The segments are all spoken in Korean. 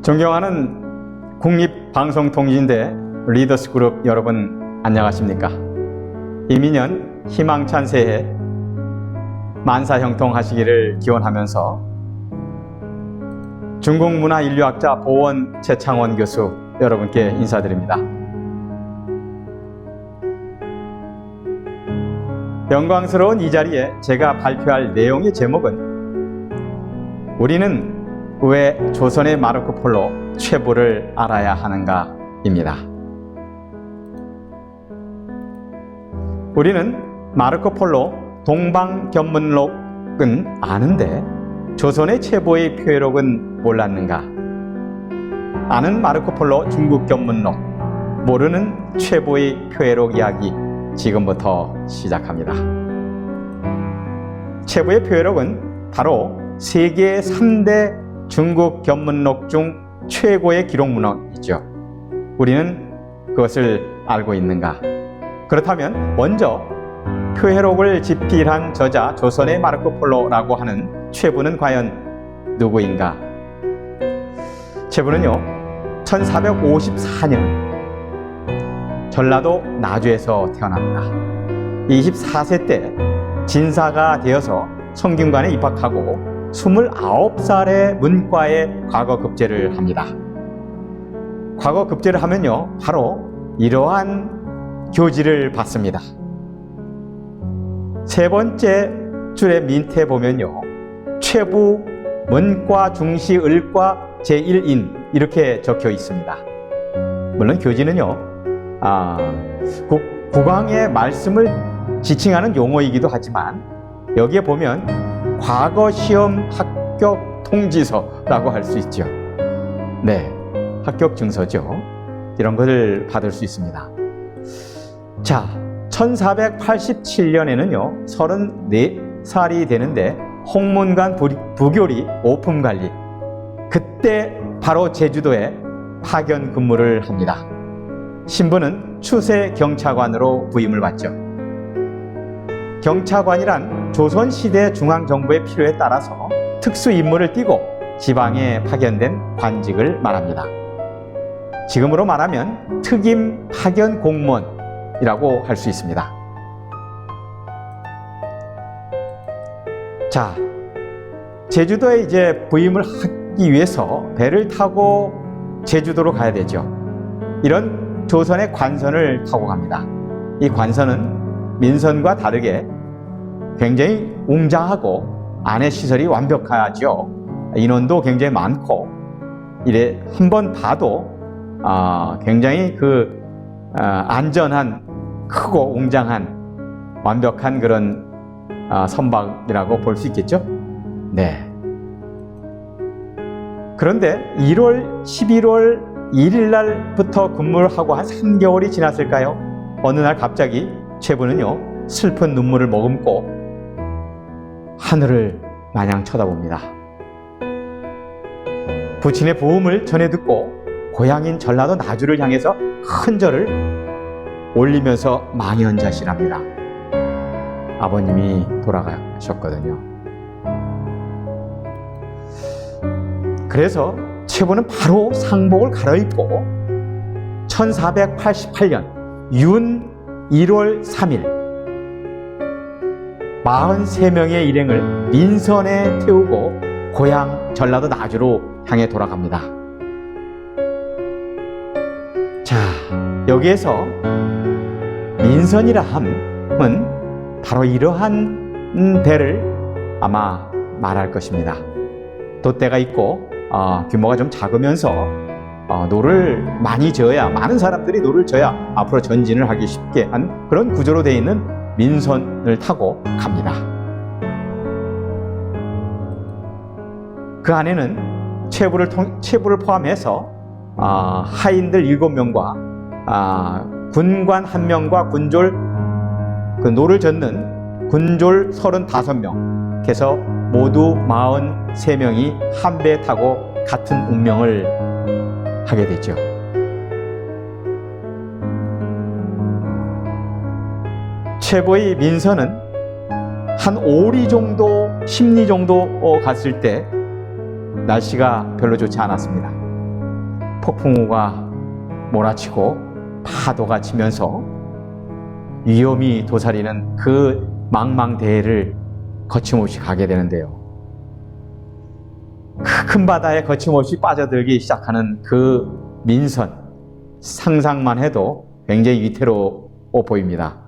존경하는 국립방송통신대 리더스그룹 여러분 안녕하십니까? 이민년 희망찬 새해 만사형통하시기를 기원하면서 중국문화인류학자 보원 최창원 교수 여러분께 인사드립니다. 영광스러운 이 자리에 제가 발표할 내용의 제목은 우리는 왜 조선의 마르코 폴로 최부를 알아야 하는가 입니다. 우리는 마르코 폴로 동방견문록은 아는데 조선의 최부의 표회록은 몰랐는가? 아는 마르코 폴로 중국견문록, 모르는 최부의 표회록 이야기 지금부터 시작합니다. 최부의 표회록은 바로 세계 3대 중국 견문록 중 최고의 기록문헌이죠. 우리는 그것을 알고 있는가? 그렇다면 먼저 표회록을 집필한 저자 조선의 마르코 폴로라고 하는 최부는 과연 누구인가? 최부는요 1454년 전라도 나주에서 태어납니다. 24세 때 진사가 되어서 성균관에 입학하고 29살에 문과에 과거급제를 합니다. 과거급제를 하면요 바로 이러한 교지를 받습니다. 세 번째 줄의 밑에 보면요 최부 문과 중시 을과 제1인 이렇게 적혀 있습니다. 물론 교지는요 국왕의 말씀을 지칭하는 용어이기도 하지만 여기에 보면 과거 시험 합격 통지서라고 할 수 있죠. 네, 합격 증서죠. 이런 것을 받을 수 있습니다. 자, 1487년에는요 34살이 되는데 홍문관 부교리 오품관리, 그때 바로 제주도에 파견 근무를 합니다. 신분은 추세 경차관으로 부임을 받죠. 경차관이란 조선시대 중앙정부의 필요에 따라서 특수 임무를 띠고 지방에 파견된 관직을 말합니다. 지금으로 말하면 특임 파견 공무원이라고 할 수 있습니다. 자, 제주도에 이제 부임을 하기 위해서 배를 타고 제주도로 가야 되죠. 이런 조선의 관선을 타고 갑니다. 이 관선은 민선과 다르게 굉장히 웅장하고 안에 시설이 완벽하죠. 인원도 굉장히 많고 이래 한번 봐도 굉장히 안전한 크고 웅장한 완벽한 그런 선박이라고 볼 수 있겠죠. 네. 그런데 11월 1일 날부터 근무를 하고 한 3개월이 지났을까요? 어느 날 갑자기 최부는요 슬픈 눈물을 머금고 하늘을 마냥 쳐다봅니다. 부친의 부음을 전해 듣고 고향인 전라도 나주를 향해서 큰 절을 올리면서 망연자실합니다. 아버님이 돌아가셨거든요. 그래서 최부는 바로 상복을 갈아입고 1488년 윤 1월 3일 43명의 일행을 민선에 태우고 고향 전라도 나주로 향해 돌아갑니다. 자, 여기에서 민선이라 함은 바로 이러한 배를 아마 말할 것입니다. 돛대가 있고 규모가 좀 작으면서 노를 많이 저어야, 많은 사람들이 노를 저어야 앞으로 전진을 하기 쉽게 한 그런 구조로 되어 있는 민선을 타고 갑니다. 그 안에는 최부를 포함해서 하인들 7명과 군관 1명과 군졸 노를 젓는 군졸 35명 해서 모두 43명이 한 배에 타고 같은 운명을 하게 되죠. 최부의 민선은 한 5리 정도, 10리 정도 갔을 때 날씨가 별로 좋지 않았습니다. 폭풍우가 몰아치고 파도가 치면서 위험이 도사리는 그 망망대해를 거침없이 가게 되는데요. 그 큰 바다에 거침없이 빠져들기 시작하는 그 민선, 상상만 해도 굉장히 위태로워 보입니다.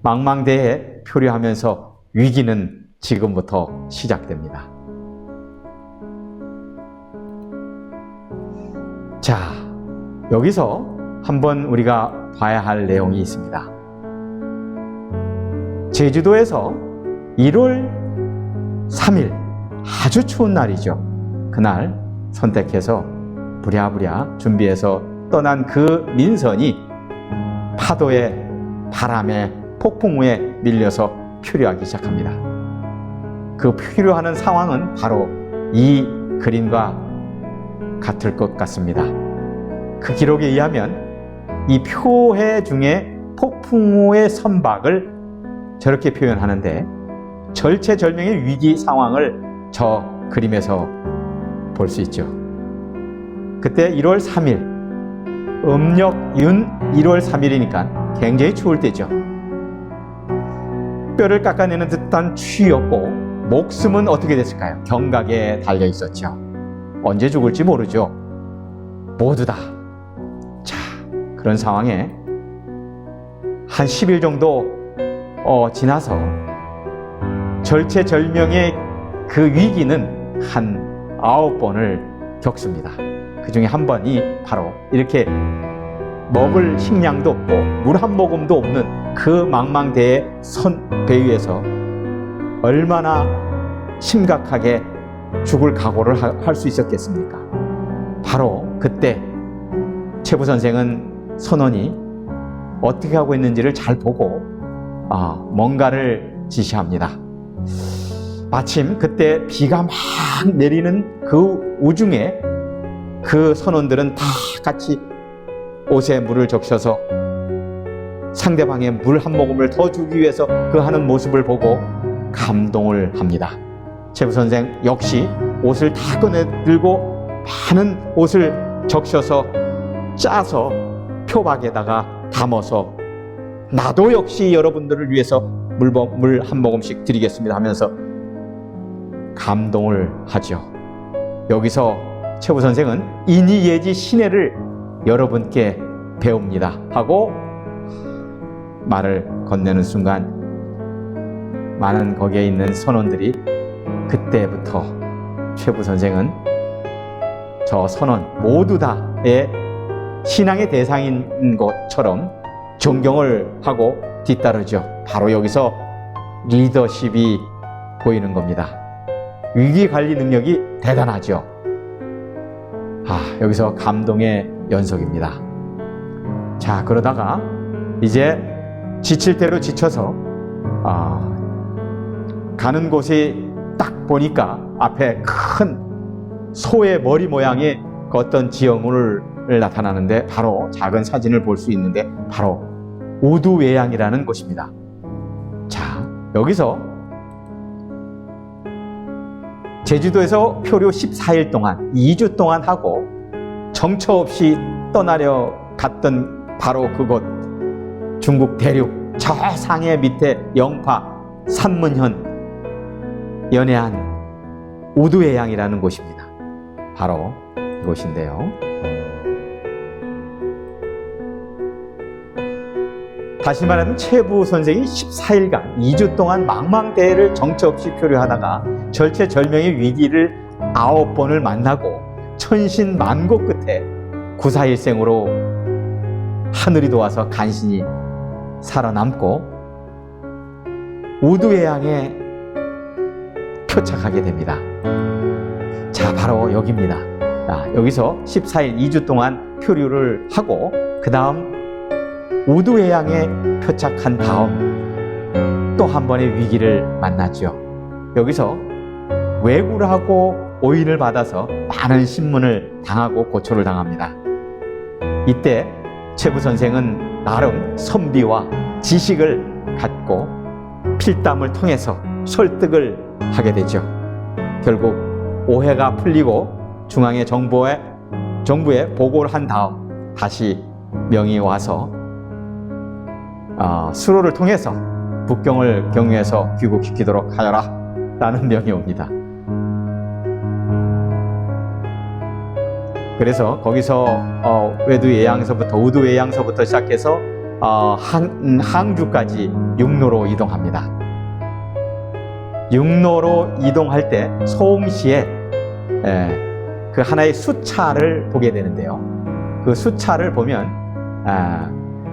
망망대해에 표류하면서 위기는 지금부터 시작됩니다. 자, 여기서 한번 우리가 봐야 할 내용이 있습니다. 제주도에서 1월 3일 아주 추운 날이죠. 그날 선택해서 부랴부랴 준비해서 떠난 그 민선이 파도에, 바람에, 폭풍우에 밀려서 표류하기 시작합니다. 그 표류하는 상황은 바로 이 그림과 같을 것 같습니다. 그 기록에 의하면 이 표해 중에 폭풍우의 선박을 저렇게 표현하는데 절체절명의 위기 상황을 저 그림에서 볼 수 있죠. 그때 1월 3일, 음력 윤 1월 3일이니까 굉장히 추울 때죠. 뼈를 깎아내는 듯한 추위였고 목숨은 어떻게 됐을까요? 경각에 달려 있었죠. 언제 죽을지 모르죠. 모두 다. 자, 그런 상황에 한 10일 정도 지나서 절체절명의 그 위기는 한 9번을 겪습니다. 그 중에 한 번이 바로 이렇게 먹을 식량도 없고 물 한 모금도 없는 그 망망대해 배 위에서 얼마나 심각하게 죽을 각오를 할 수 있었겠습니까? 바로 그때 최부 선생은 선원이 어떻게 하고 있는지를 잘 보고 뭔가를 지시합니다. 마침 그때 비가 막 내리는 그 우중에 그 선원들은 다 같이 옷에 물을 적셔서 상대방의 물 한 모금을 더 주기 위해서 그 하는 모습을 보고 감동을 합니다. 최부 선생 역시 옷을 다 꺼내 들고 많은 옷을 적셔서 짜서 표박에다가 담아서 나도 역시 여러분들을 위해서 물 한 모금씩 드리겠습니다 하면서 감동을 하죠. 여기서 최부 선생은 인의예지 신혜를 여러분께 배웁니다 하고 말을 건네는 순간 많은 거기에 있는 선원들이 그때부터 최부 선생은 저 선원 모두 다의 신앙의 대상인 것처럼 존경을 하고 뒤따르죠. 바로 여기서 리더십이 보이는 겁니다. 위기관리 능력이 대단하죠. 여기서 감동의 연속입니다. 자, 그러다가 이제 지칠 대로 지쳐서 가는 곳이 딱 보니까 앞에 큰 소의 머리 모양의 어떤 지형을 나타나는데 바로 작은 사진을 볼 수 있는데 바로 우두외양이라는 곳입니다. 자, 여기서 제주도에서 표류 14일 동안 2주 동안 하고 정처 없이 떠나려 갔던 바로 그곳 중국 대륙 저 상해 밑에 영파 산문현 연해안 우두외양이라는 곳입니다. 바로 이곳인데요. 다시 말하면 최부 선생이 14일간 2주 동안 망망대해를 정처 없이 표류하다가 절체절명의 위기를 9번을 만나고 천신만고 끝에 구사일생으로 하늘이 도와서 간신히 살아남고 우두외양에 표착하게 됩니다. 자, 바로 여기입니다. 여기서 14일 2주 동안 표류를 하고 그 다음 우두외양에 표착한 다음 또 한 번의 위기를 만났죠. 여기서 왜구를 하고 오인을 받아서 많은 신문을 당하고 고초를 당합니다. 이때 최부 선생은 나름 선비와 지식을 갖고 필담을 통해서 설득을 하게 되죠. 결국 오해가 풀리고 중앙의 정보에 정부에 보고를 한 다음 다시 명이 와서 수로를 통해서 북경을 경유해서 귀국시키도록 하여라 라는 명이 옵니다. 그래서 거기서 외두예양서부터 우두예양서부터 시작해서 항주까지 육로로 이동합니다. 육로로 이동할 때 소홍시에 그 하나의 수차를 보게 되는데요. 그 수차를 보면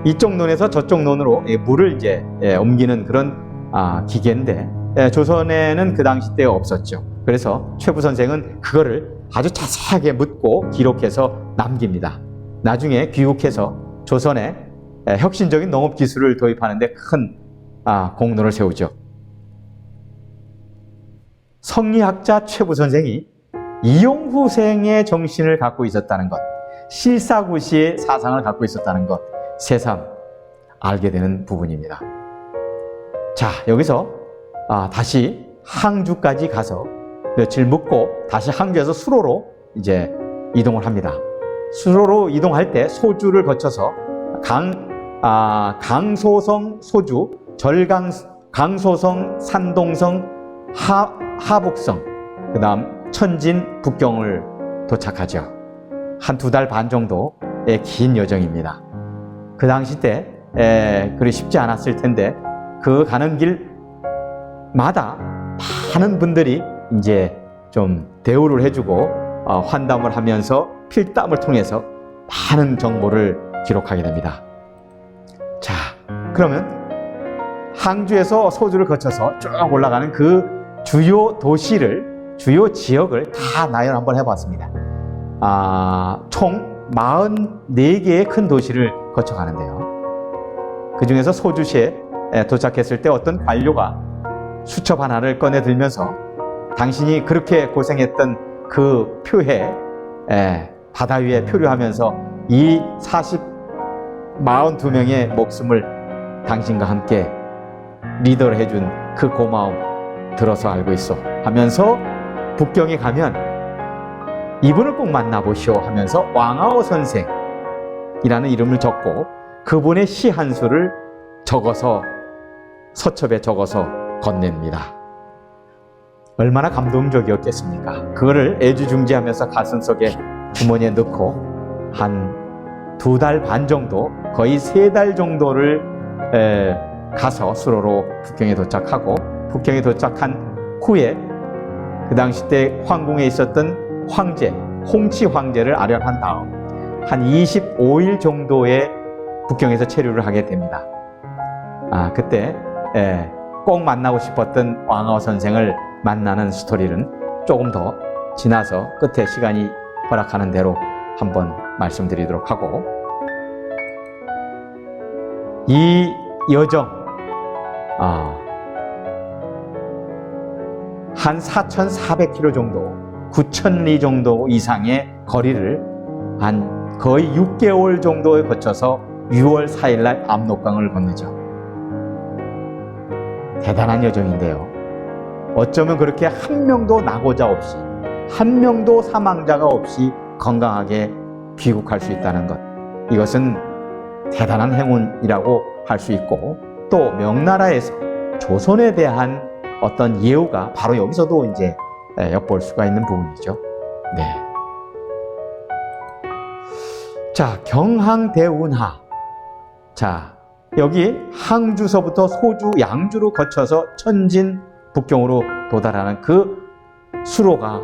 이쪽 논에서 저쪽 논으로 물을 이제 옮기는 그런 기계인데 조선에는 그 당시 때 없었죠. 그래서 최부 선생은 그거를 아주 자세하게 묻고 기록해서 남깁니다. 나중에 귀국해서 조선에 혁신적인 농업 기술을 도입하는 데 큰 공로를 세우죠. 성리학자 최부 선생이 이용후생의 정신을 갖고 있었다는 것, 실사구시의 사상을 갖고 있었다는 것, 새삼 알게 되는 부분입니다. 자, 여기서 다시 항주까지 가서 며칠 묵고 다시 항주에서 수로로 이제 이동을 합니다. 수로로 이동할 때 소주를 거쳐서 강소성 소주, 강소성, 산동성, 하북성, 그 다음 천진, 북경을 도착하죠. 한 2달 반 정도의 긴 여정입니다. 그 당시 때 그리 쉽지 않았을 텐데 그 가는 길마다 많은 분들이 이제 좀 대우를 해주고 환담을 하면서 필담을 통해서 많은 정보를 기록하게 됩니다. 자, 그러면 항주에서 소주를 거쳐서 쭉 올라가는 그 주요 도시를, 주요 지역을 다 나열 한번 해봤습니다. 총 44개의 큰 도시를 거쳐가는데요. 그 중에서 소주시에 도착했을 때 어떤 관료가 수첩 하나를 꺼내 들면서 당신이 그렇게 고생했던 그 표에 바다 위에 표류하면서 이 42명의 목숨을 당신과 함께 리더를 해준 그 고마움 들어서 알고 있어 하면서 북경에 가면 이분을 꼭 만나보시오 하면서 왕아오 선생이라는 이름을 적고 그분의 시 한 수를 적어서 서첩에 적어서 건넵니다. 얼마나 감동적이었겠습니까? 그거를 애지중지하면서 가슴속에 주머니에 넣고 한 2달 반 정도, 거의 3달 정도를 가서 수로로 북경에 도착하고, 북경에 도착한 후에 그 당시 때 황궁에 있었던 황제, 홍치 황제를 아련한 다음 한 25일 정도의 북경에서 체류를 하게 됩니다. 그때 꼭 만나고 싶었던 왕아오 선생을 만나는 스토리는 조금 더 지나서 끝에 시간이 허락하는 대로 한번 말씀드리도록 하고, 이 여정 한 4,400km 정도, 9,000리 정도 이상의 거리를 한 거의 6개월 정도에 거쳐서 6월 4일날 압록강을 건너죠. 대단한 여정인데요. 어쩌면 그렇게 한 명도 낙오자 없이, 한 명도 사망자가 없이 건강하게 귀국할 수 있다는 것, 이것은 대단한 행운이라고 할 수 있고, 또 명나라에서 조선에 대한 어떤 예우가 바로 여기서도 이제 엿볼 수가 있는 부분이죠. 네. 자, 경항대운하. 자, 여기 항주서부터 소주, 양주로 거쳐서 천진, 북경으로 도달하는 그 수로가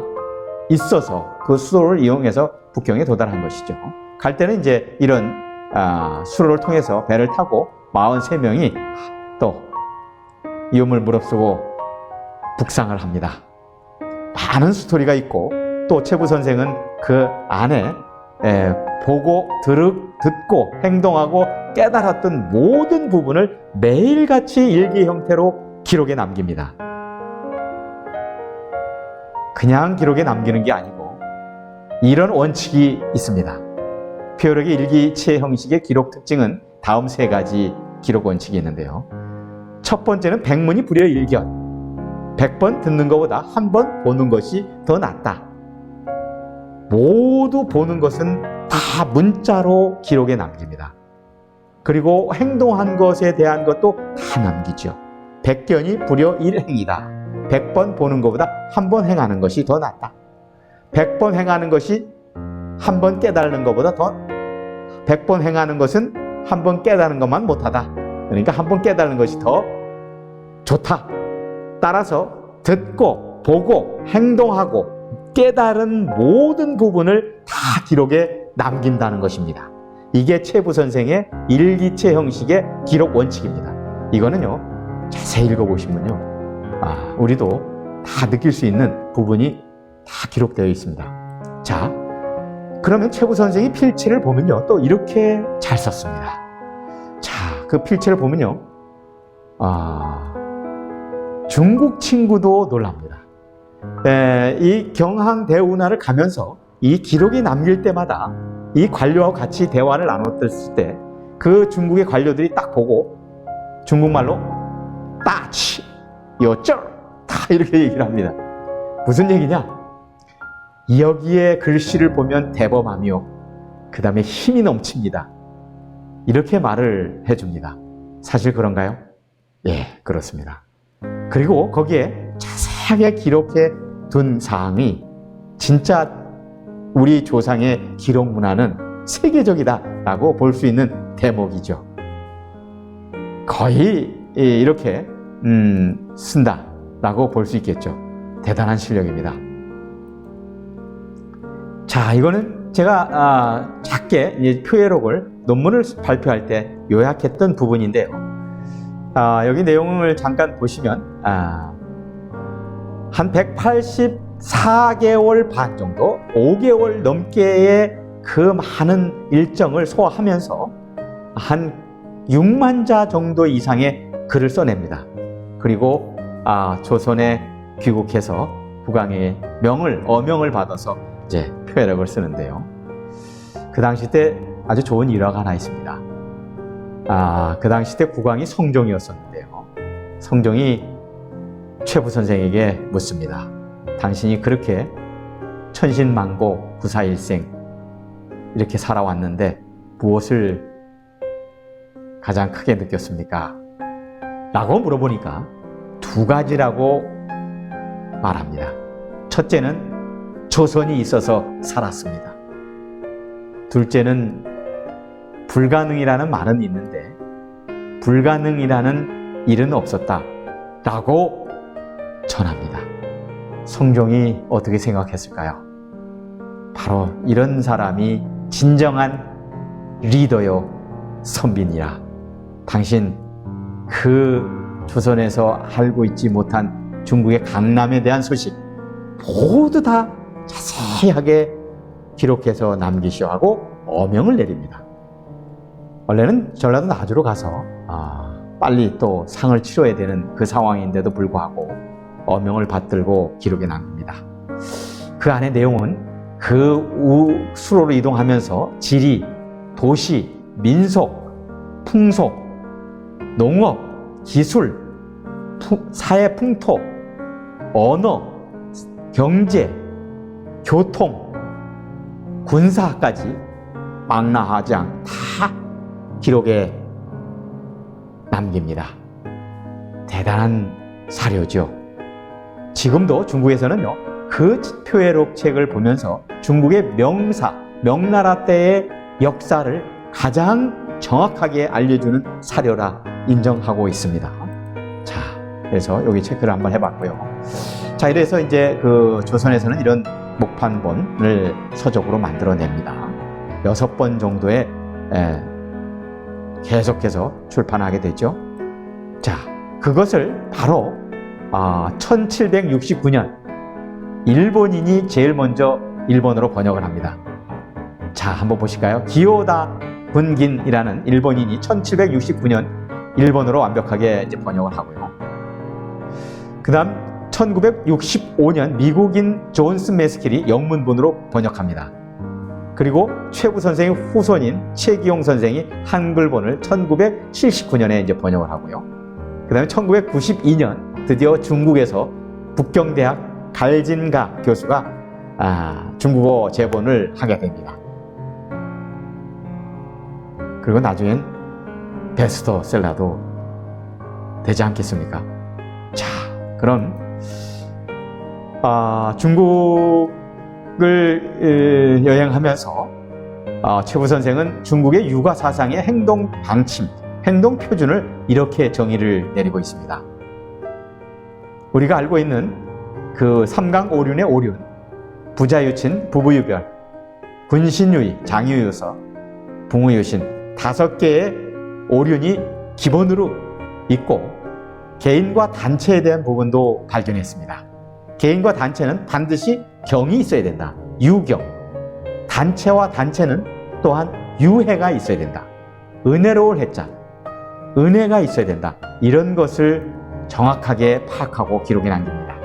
있어서 그 수로를 이용해서 북경에 도달한 것이죠. 갈 때는 이제 이런 수로를 통해서 배를 타고 43명이 또 위험을 무릅쓰고 북상을 합니다. 많은 스토리가 있고, 또 최부 선생은 그 안에 보고 듣고 행동하고 깨달았던 모든 부분을 매일같이 일기 형태로 기록에 남깁니다. 그냥 기록에 남기는 게 아니고 이런 원칙이 있습니다. 표력의 일기체 형식의 기록 특징은 다음 3가지 기록 원칙이 있는데요. 첫 번째는 백문이 불여 일견. 100번 듣는 것보다 한 번 보는 것이 더 낫다. 모두 보는 것은 다 문자로 기록에 남깁니다. 그리고 행동한 것에 대한 것도 다 남기죠. 백견이 불여 일행이다. 100번 보는 것보다 한 번 행하는 것이 더 낫다. 100번 행하는 것이 한 번 깨달는 것보다 100번 행하는 것은 한 번 깨달는 것만 못하다. 그러니까 한 번 깨달는 것이 더 좋다. 따라서 듣고 보고 행동하고 깨달은 모든 부분을 다 기록에 남긴다는 것입니다. 이게 최부 선생의 일기체 형식의 기록 원칙입니다. 이거는요, 자세히 읽어보시면요, 우리도 다 느낄 수 있는 부분이 다 기록되어 있습니다. 자, 그러면 최부 선생이 필체를 보면요, 또 이렇게 잘 썼습니다. 자, 그 필체를 보면요, 중국 친구도 놀랍니다. 이 경항대운하를 가면서 이 기록이 남길 때마다 이 관료하고 같이 대화를 나눴을 때 그 중국의 관료들이 딱 보고 중국말로 따치, 요쩔 다 이렇게 얘기를 합니다. 무슨 얘기냐? 여기에 글씨를 보면 대범하며 그 다음에 힘이 넘칩니다. 이렇게 말을 해줍니다. 사실 그런가요? 예, 그렇습니다. 그리고 거기에 자세하게 기록해 둔 사항이 진짜 우리 조상의 기록 문화는 세계적이다라고 볼 수 있는 대목이죠. 거의 이렇게 쓴다라고 볼 수 있겠죠. 대단한 실력입니다. 자, 이거는 제가 작게 이제 표회록을 논문을 발표할 때 요약했던 부분인데요. 여기 내용을 잠깐 보시면 한 184개월 반 정도, 5개월 넘게의 그 많은 일정을 소화하면서 한 6만 자 정도 이상의 글을 써냅니다. 그리고 조선에 귀국해서 국왕의 어명을 받아서 이제 표회록을 쓰는데요. 그 당시 때 아주 좋은 일화가 하나 있습니다. 그 당시 때 국왕이 성종이었었는데요. 성종이 최부 선생에게 묻습니다. 당신이 그렇게 천신만고 구사일생 이렇게 살아왔는데 무엇을 가장 크게 느꼈습니까? 라고 물어보니까 두 가지라고 말합니다. 첫째는 조선이 있어서 살았습니다. 둘째는 불가능이라는 말은 있는데 불가능이라는 일은 없었다 라고 전합니다. 성종이 어떻게 생각했을까요? 바로 이런 사람이 진정한 리더요 선빈이라. 당신 그 조선에서 알고 있지 못한 중국의 강남에 대한 소식 모두 다 자세하게 기록해서 남기시오 하고 어명을 내립니다. 원래는 전라도 나주로 가서 빨리 또 상을 치러야 되는 그 상황인데도 불구하고 어명을 받들고 기록에 남깁니다. 그 안에 내용은 그 수로로 이동하면서 지리, 도시, 민속, 풍속, 농업, 기술, 사회 풍토, 언어, 경제, 교통, 군사까지 망라하장 다 기록에 남깁니다. 대단한 사료죠. 지금도 중국에서는요, 그 표회록 책을 보면서 중국의 명나라 때의 역사를 가장 정확하게 알려주는 사료라 인정하고 있습니다. 자, 그래서 여기 체크를 한번 해봤고요. 자, 이래서 이제 그 조선에서는 이런 목판본을 서적으로 만들어냅니다. 6번 정도의 계속해서 출판하게 되죠. 자, 그것을 바로 1769년 일본인이 제일 먼저 일본어로 번역을 합니다. 자, 한번 보실까요? 기요다 군긴이라는 일본인이 1769년 일본어로 완벽하게 이제 번역을 하고요. 그 다음 1965년 미국인 존스 매스킬이 영문본으로 번역합니다. 그리고 최부 선생의 후손인 최기용 선생이 한글본을 1979년에 이제 번역을 하고요. 그 다음에 1992년 드디어 중국에서 북경대학 갈진가 교수가 중국어 제본을 하게 됩니다. 그리고 나중엔 베스트셀러도 되지 않겠습니까? 자, 그럼 중국을 여행하면서 최부 선생은 중국의 유가 사상의 행동 방침, 행동 표준을 이렇게 정의를 내리고 있습니다. 우리가 알고 있는 그 삼강오륜의 오륜, 부자유친, 부부유별, 군신유의, 장유유서, 붕의유신 5개의 오륜이 기본으로 있고 개인과 단체에 대한 부분도 발견했습니다. 개인과 단체는 반드시 경이 있어야 된다. 유경. 단체와 단체는 또한 유해가 있어야 된다. 은혜로울 해자. 은혜가 있어야 된다. 이런 것을 정확하게 파악하고 기록해 남깁니다.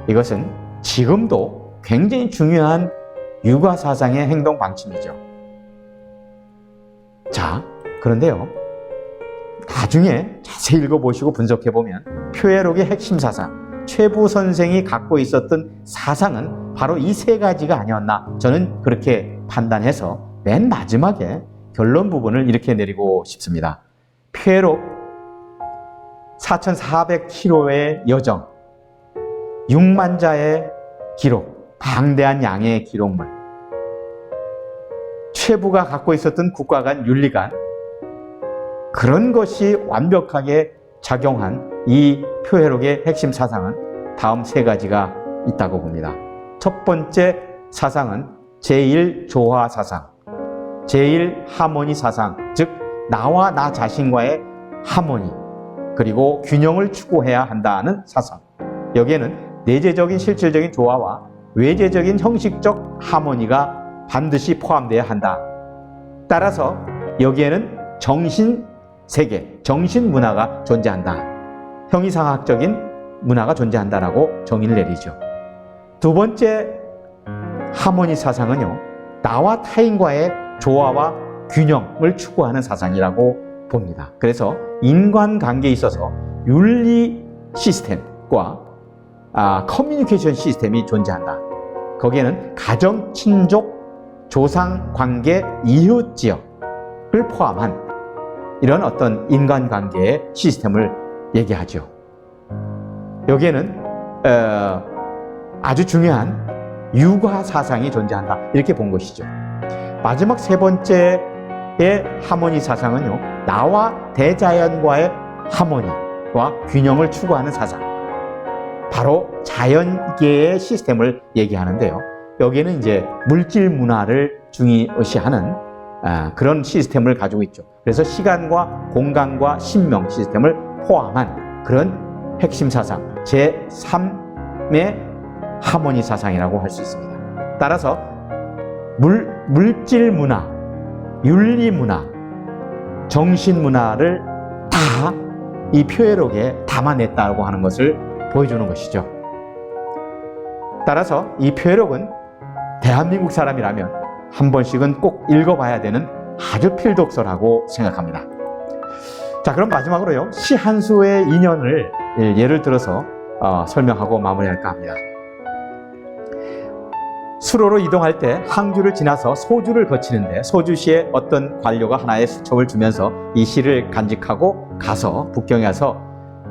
이것은 지금도 굉장히 중요한 유가 사상의 행동 방침이죠. 자, 그런데요, 나중에 자세히 읽어보시고 분석해보면 표해록의 핵심 사상, 최부 선생이 갖고 있었던 사상은 바로 이 3가지가 아니었나, 저는 그렇게 판단해서 맨 마지막에 결론 부분을 이렇게 내리고 싶습니다. 표해록 4,400km의 여정, 6만 자의 기록, 방대한 양의 기록물, 최부가 갖고 있었던 국가 간 윤리관, 그런 것이 완벽하게 작용한 이 표해록의 핵심 사상은 다음 3가지가 있다고 봅니다. 첫 번째 사상은 제1조화 사상, 제1하모니 사상, 즉 나와 나 자신과의 하모니, 그리고 균형을 추구해야 한다는 사상. 여기에는 내재적인 실질적인 조화와 외재적인 형식적 하모니가 반드시 포함되어야 한다. 따라서 여기에는 정신세계, 정신문화가 존재한다. 형이상학적인 문화가 존재한다라고 정의를 내리죠. 두 번째 하모니 사상은요, 나와 타인과의 조화와 균형을 추구하는 사상이라고 봅니다. 그래서 인간관계에 있어서 윤리 시스템과 커뮤니케이션 시스템이 존재한다. 거기에는 가정, 친족, 조상관계, 이웃지역을 포함한 이런 어떤 인간관계의 시스템을 얘기하죠. 여기에는 아주 중요한 유가 사상이 존재한다, 이렇게 본 것이죠. 마지막 3번째의 하모니 사상은요, 나와 대자연과의 하모니와 균형을 추구하는 사상, 바로 자연계의 시스템을 얘기하는데요. 여기에는 이제 물질 문화를 중요시하는 그런 시스템을 가지고 있죠. 그래서 시간과 공간과 신명 시스템을 포함한 그런 핵심 사상, 제3의 하모니 사상이라고 할 수 있습니다. 따라서 물질 문화, 윤리 문화, 정신 문화를 다 이 표해록에 담아냈다고 하는 것을 보여주는 것이죠. 따라서 이 표해록은 대한민국 사람이라면 한 번씩은 꼭 읽어봐야 되는 아주 필독서라고 생각합니다. 자, 그럼 마지막으로요, 시 한 수의 인연을 예를 들어서 설명하고 마무리할까 합니다. 수로로 이동할 때 항주를 지나서 소주를 거치는데 소주시에 어떤 관료가 하나의 수첩을 주면서 이 시를 간직하고 가서 북경에 가서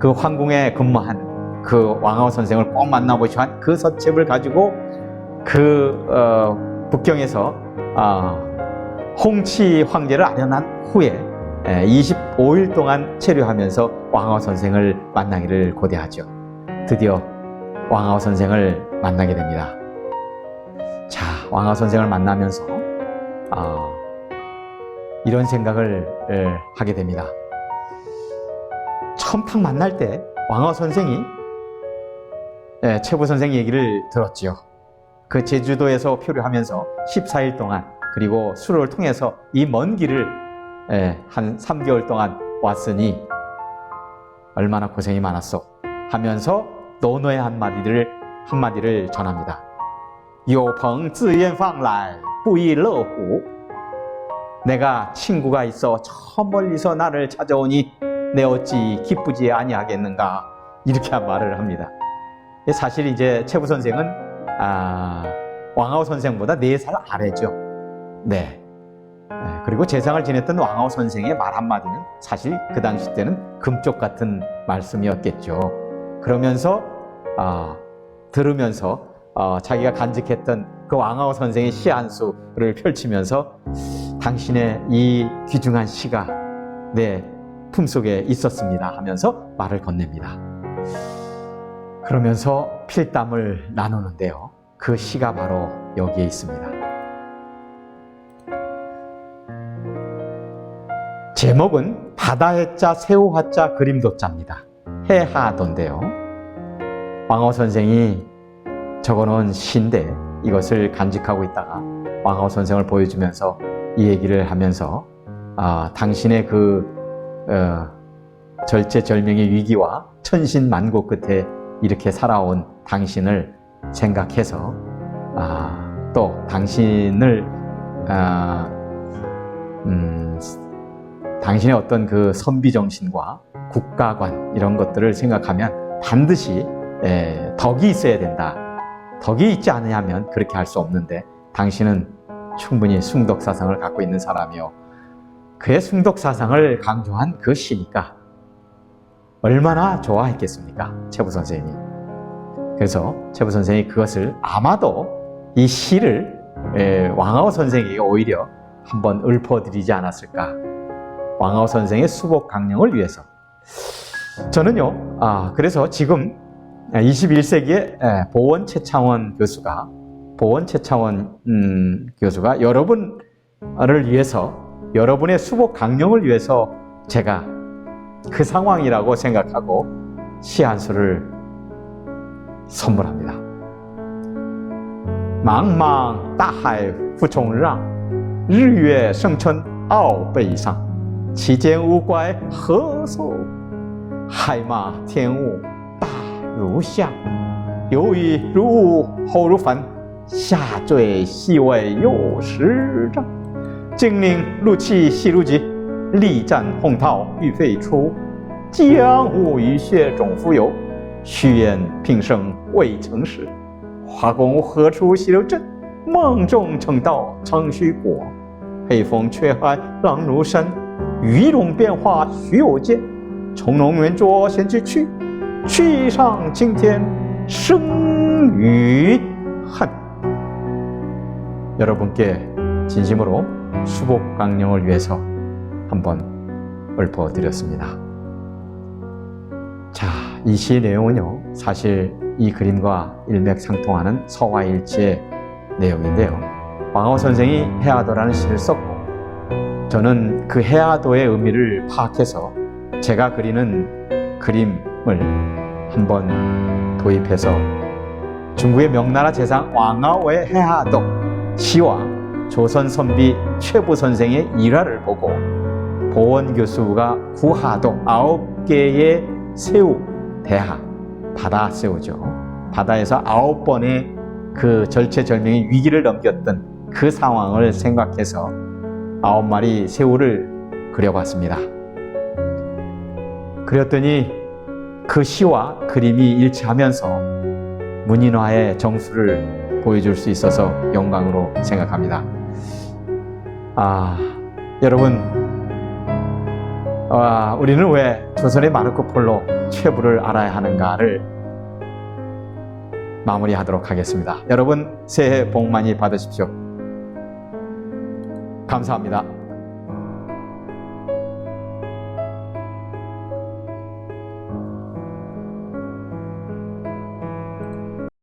그 황궁에 근무한 그 왕하오 선생을 꼭 만나보시오 한 그 서책을 가지고 북경에서 홍치 황제를 아련한 후에 25일 동안 체류하면서 왕하오 선생을 만나기를 고대하죠. 드디어 왕하오 선생을 만나게 됩니다. 자, 왕하오 선생을 만나면서 이런 생각을 하게 됩니다. 처음 딱 만날 때 왕하오 선생이 최부 선생 얘기를 들었지요. 그 제주도에서 표류하면서 14일 동안, 그리고 수로를 통해서 이 먼 길을 한 3개월 동안 왔으니 얼마나 고생이 많았어 하면서 노노의 한마디를 전합니다. 有朋自远方来不亦乐乎. 내가 친구가 있어 저 멀리서 나를 찾아오니 내 어찌 기쁘지 아니하겠는가, 이렇게 말을 합니다. 사실 이제 최부 선생은 왕아우 선생보다 4살 아래죠. 네. 그리고 재상을 지냈던 왕아우 선생의 말 한마디는 사실 그 당시 때는 금쪽 같은 말씀이었겠죠. 그러면서 들으면서 자기가 간직했던 그 왕아우 선생의 시 한 수를 펼치면서 당신의 이 귀중한 시가 내 품속에 있었습니다 하면서 말을 건넵니다. 그러면서 필담을 나누는데요. 그 시가 바로 여기에 있습니다. 제목은 바다해자 새우화자 그림도자입니다. 해하도인데요. 왕아우 선생이 적어놓은 시인데 이것을 간직하고 있다가 왕아우 선생을 보여주면서 이 얘기를 하면서 당신의 그 절체절명의 위기와 천신만고 끝에 이렇게 살아온 당신을 생각해서 또 당신을 당신의 어떤 그 선비정신과 국가관 이런 것들을 생각하면 반드시 덕이 있어야 된다. 덕이 있지 않으면 그렇게 할 수 없는데 당신은 충분히 숭덕사상을 갖고 있는 사람이요. 그의 숭덕사상을 강조한 그 시니까 얼마나 좋아했겠습니까? 채부 선생님이. 그래서 채부 선생이 그것을 아마도 이 시를 왕아우 선생에게 오히려 한번 읊어드리지 않았을까. 왕아우 선생의 수복 강령을 위해서. 저는요, 그래서 지금 21세기에 보원 최창원 교수가 여러분을 위해서, 여러분의 수복 강령을 위해서 제가 그 상황이라고 생각하고 시 한 수를 선물합니다. 망망大海浮冲浪，日月生春傲北上，其间无怪何所？海马天物大如象，游鱼如雾后如帆，下坠细尾有10丈，精灵怒气细如疾，力战洪涛欲沸出，江湖雨血总浮游，虚言平生未曾识。华公何处西流阵？梦中称道长须过。黑风却海浪如山，鱼龙变化须有见。从容圆桌先知去，去上青天生于恨。 여러분께 진심으로 수복 강령을 위해서 한번 읊어드렸습니다. 자, 이 시의 내용은요, 사실 이 그림과 일맥상통하는 서화일치의 내용인데요. 왕아우 선생이 해하도라는 시를 썼고, 저는 그 해하도의 의미를 파악해서 제가 그리는 그림을 한번 도입해서 중국의 명나라 재상 왕아우의 해하도 시와 조선 선비 최부 선생의 일화를 보고 보원 교수가 구하도 9개의 새우 대하, 바다 새우죠. 바다에서 9번의 그 절체절명의 위기를 넘겼던 그 상황을 생각해서 9마리 새우를 그려봤습니다. 그렸더니 그 시와 그림이 일치하면서 문인화의 정수를 보여줄 수 있어서 영광으로 생각합니다. 여러분, 우리는 왜 조선의 마르코 폴로 최부를 알아야 하는가를 마무리하도록 하겠습니다. 여러분, 새해 복 많이 받으십시오. 감사합니다.